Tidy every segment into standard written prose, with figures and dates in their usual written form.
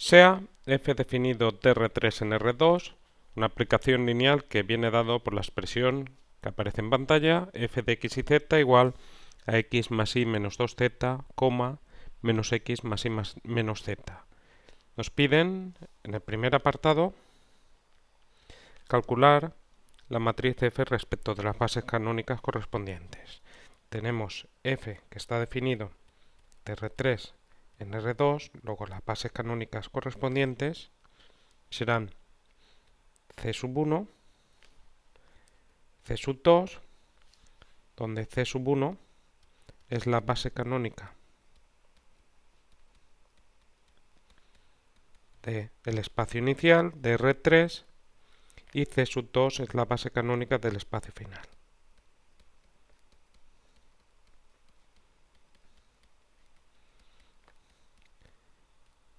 Sea f definido de R3 en R2 una aplicación lineal que viene dado por la expresión que aparece en pantalla f de x y z igual a x más y menos 2z, menos x más y menos z. Nos piden, en el primer apartado, calcular la matriz f respecto de las bases canónicas correspondientes. Tenemos f que está definido de R3 en R2, luego las bases canónicas correspondientes serán C sub 1, C sub 2, donde C sub 1 es la base canónica del espacio inicial de R3 y C sub 2 es la base canónica del espacio final.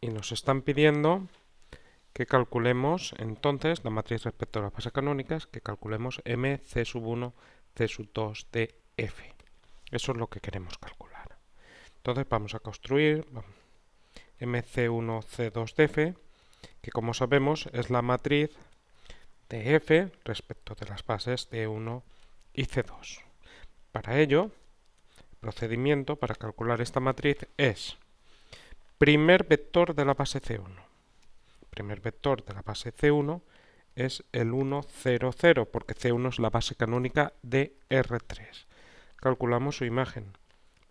Y nos están pidiendo que calculemos entonces la matriz respecto a las bases canónicas, que calculemos m c sub 1 c sub 2 de f. Eso es lo que queremos calcular. Entonces vamos a construir mc1 c2 de f, que como sabemos es la matriz de f respecto de las bases c1 y c2. Para ello, el procedimiento para calcular esta matriz es primer vector de la base c1. Primer vector de la base C1 es el 1, 0, 0, porque C1 es la base canónica de R3. Calculamos su imagen.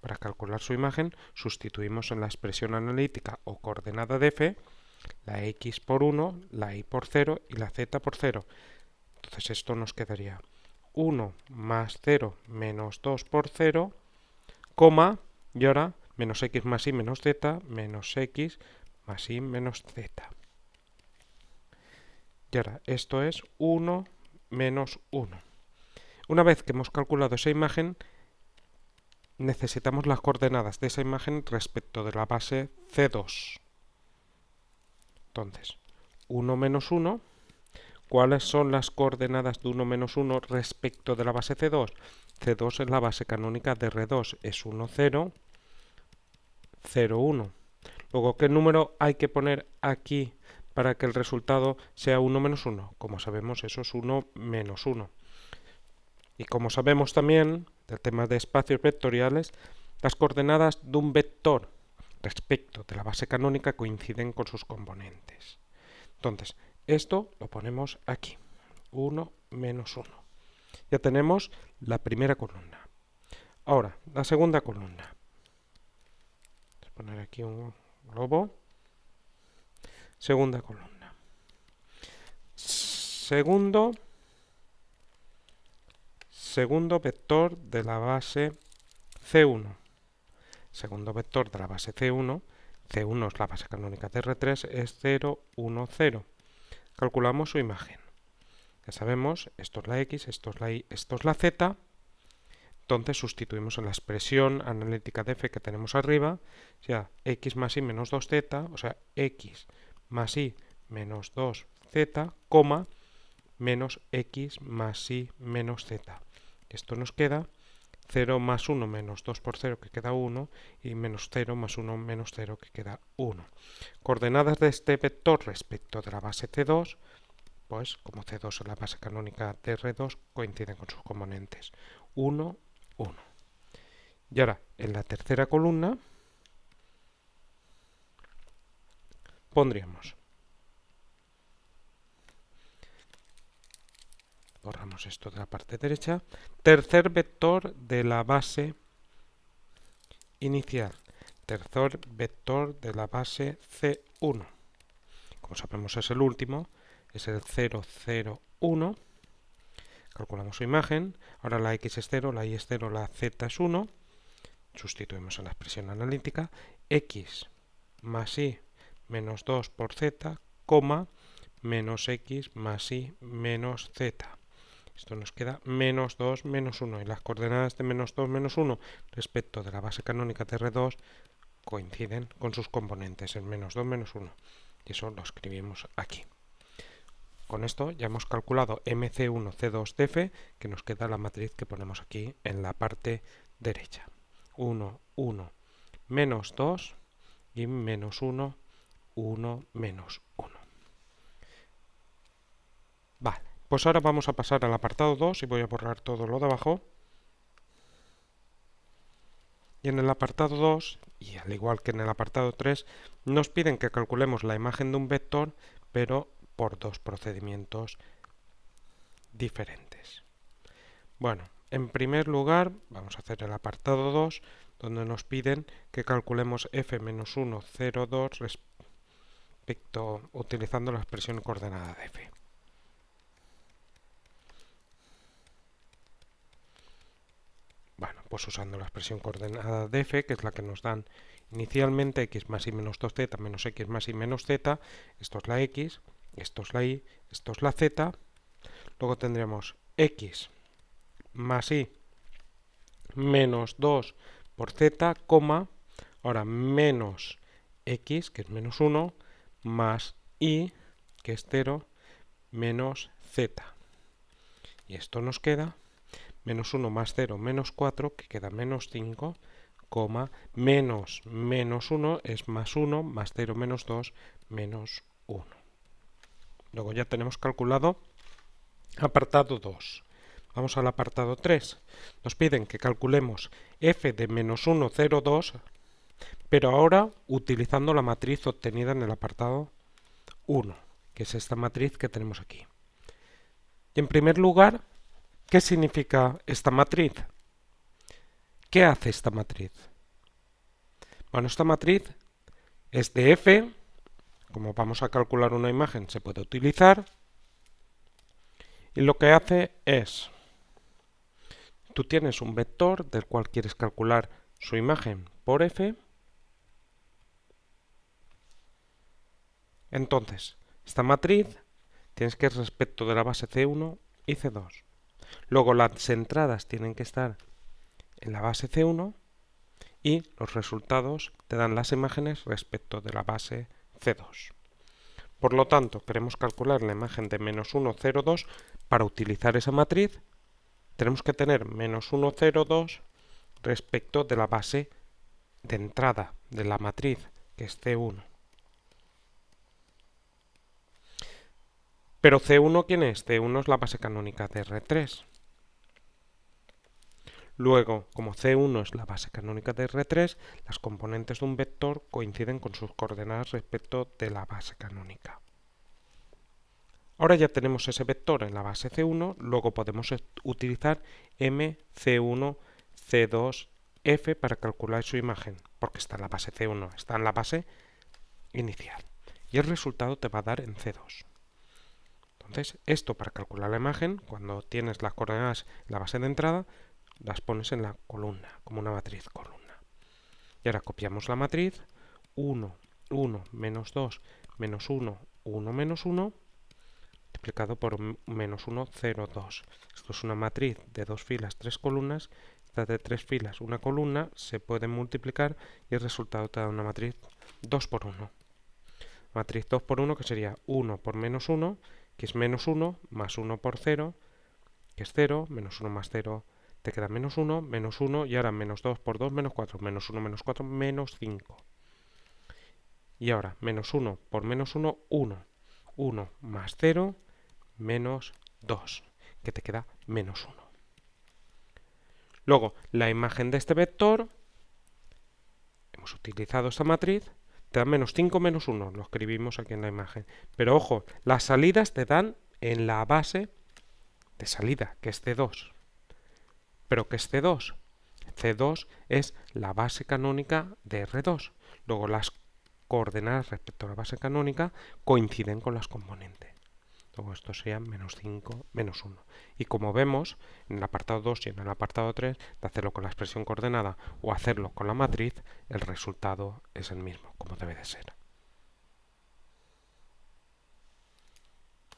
Para calcular su imagen, sustituimos en la expresión analítica o coordenada de f la x por 1, la y por 0 y la z por 0. Entonces esto nos quedaría 1 más 0 menos 2 por 0, coma, y ahora menos x más y menos z, menos x más y menos z. Y ahora, esto es 1 menos 1. Una vez que hemos calculado esa imagen, necesitamos las coordenadas de esa imagen respecto de la base C2. Entonces, 1 menos 1, ¿cuáles son las coordenadas de 1 menos 1 respecto de la base C2? C2 es la base canónica de R2, es 1, 0, 0, 1. Luego, ¿qué número hay que poner aquí para que el resultado sea 1 menos 1? Como sabemos, eso es 1 menos 1. Y como sabemos también, del tema de espacios vectoriales, las coordenadas de un vector respecto de la base canónica coinciden con sus componentes. Entonces, esto lo ponemos aquí, 1 menos 1. Ya tenemos la primera columna. Ahora, la segunda columna. Voy a poner aquí un globo. Segunda columna. Segundo vector de la base C1. Segundo vector de la base C1. C1 es la base canónica de R3, es 0, 1, 0. Calculamos su imagen. Ya sabemos, esto es la X, esto es la Y, esto es la Z. Entonces sustituimos en la expresión analítica de f que tenemos arriba, o sea, x más y menos 2z, o sea, x más y menos 2z, coma, menos x más y menos z. Esto nos queda 0 más 1 menos 2 por 0, que queda 1, y menos 0 más 1 menos 0, que queda 1. Coordenadas de este vector respecto de la base C2, pues como C2 es la base canónica de R2, coinciden con sus componentes 1, 1. Y ahora, en la tercera columna, pondríamos, borramos esto de la parte derecha, tercer vector de la base inicial, tercer vector de la base C1. Como sabemos es el último, es el 0, 0, 1. Calculamos su imagen, ahora la x es 0, la y es 0, la z es 1. Sustituimos en la expresión analítica, x más y menos 2 por z, coma, menos x más y menos z. Esto nos queda menos 2 menos 1. Y las coordenadas de menos 2 menos 1 respecto de la base canónica de R2 coinciden con sus componentes, el menos 2 menos 1. Y eso lo escribimos aquí. Con esto ya hemos calculado MC1, C2 de F, que nos queda la matriz que ponemos aquí en la parte derecha. 1, 1, menos 2 y menos 1, 1, menos 1. Vale, pues ahora vamos a pasar al apartado 2 y voy a borrar todo lo de abajo. Y en el apartado 2, y al igual que en el apartado 3, nos piden que calculemos la imagen de un vector, pero por dos procedimientos diferentes. Bueno, en primer lugar, vamos a hacer el apartado 2, donde nos piden que calculemos f-1, 0, 2 utilizando la expresión coordenada de f. Bueno, pues usando la expresión coordenada de f, que es la que nos dan inicialmente x más y menos 2z menos x más y menos z, esto es la x, esto es la y, esto es la z, luego tendremos x más y menos 2 por z, coma, ahora menos x, que es menos 1, más y, que es 0, menos z. Y esto nos queda menos 1 más 0 menos 4, que queda menos 5, coma, menos 1 es más 1, más 0 menos 2, menos 1. Luego ya tenemos calculado apartado 2. Vamos al apartado 3. Nos piden que calculemos f de menos 1, 0, 2, pero ahora utilizando la matriz obtenida en el apartado 1, que es esta matriz que tenemos aquí. Y en primer lugar, ¿qué significa esta matriz? ¿Qué hace esta matriz? Bueno, esta matriz es de f, como vamos a calcular una imagen se puede utilizar, y lo que hace es, tú tienes un vector del cual quieres calcular su imagen por f, entonces esta matriz tienes que ir respecto de la base C1 y C2. Luego las entradas tienen que estar en la base C1 y los resultados te dan las imágenes respecto de la base C2. Por lo tanto, queremos calcular la imagen de menos 1, 0, 2. Para utilizar esa matriz, tenemos que tener menos 1, 0, 2 respecto de la base de entrada de la matriz, que es C1. Pero C1, ¿quién es? C1 es la base canónica de R3. Luego, como C1 es la base canónica de R3, las componentes de un vector coinciden con sus coordenadas respecto de la base canónica. Ahora ya tenemos ese vector en la base C1, luego podemos utilizar M, C1, C2, F para calcular su imagen, porque está en la base C1, está en la base inicial. Y el resultado te va a dar en C2. Entonces, esto para calcular la imagen, cuando tienes las coordenadas en la base de entrada, las pones en la columna, como una matriz columna. Y ahora copiamos la matriz, 1, 1, menos 2, menos 1, 1, menos 1, multiplicado por menos 1, 0, 2. Esto es una matriz de 2 filas, 3 columnas. Esta de 3 filas, una columna, se pueden multiplicar y el resultado te da una matriz 2 por 1. Matriz 2 por 1 que sería 1 por menos 1, que es menos 1, más 1 por 0, que es 0, menos 1 más 0, te queda menos 1, y ahora menos 2 por 2, menos 4, menos 1, menos 4, menos 5. Y ahora menos 1 por menos 1, 1. 1 más 0, menos 2, que te queda menos 1. Luego, la imagen de este vector, hemos utilizado esta matriz, te da menos 5, menos 1, lo escribimos aquí en la imagen. Pero ojo, las salidas te dan en la base de salida, que es C2. ¿Pero qué es C2? C2 es la base canónica de R2. Luego las coordenadas respecto a la base canónica coinciden con las componentes. Luego esto sería menos 5, menos 1. Y como vemos, en el apartado 2 y en el apartado 3, de hacerlo con la expresión coordenada o hacerlo con la matriz, el resultado es el mismo, como debe de ser.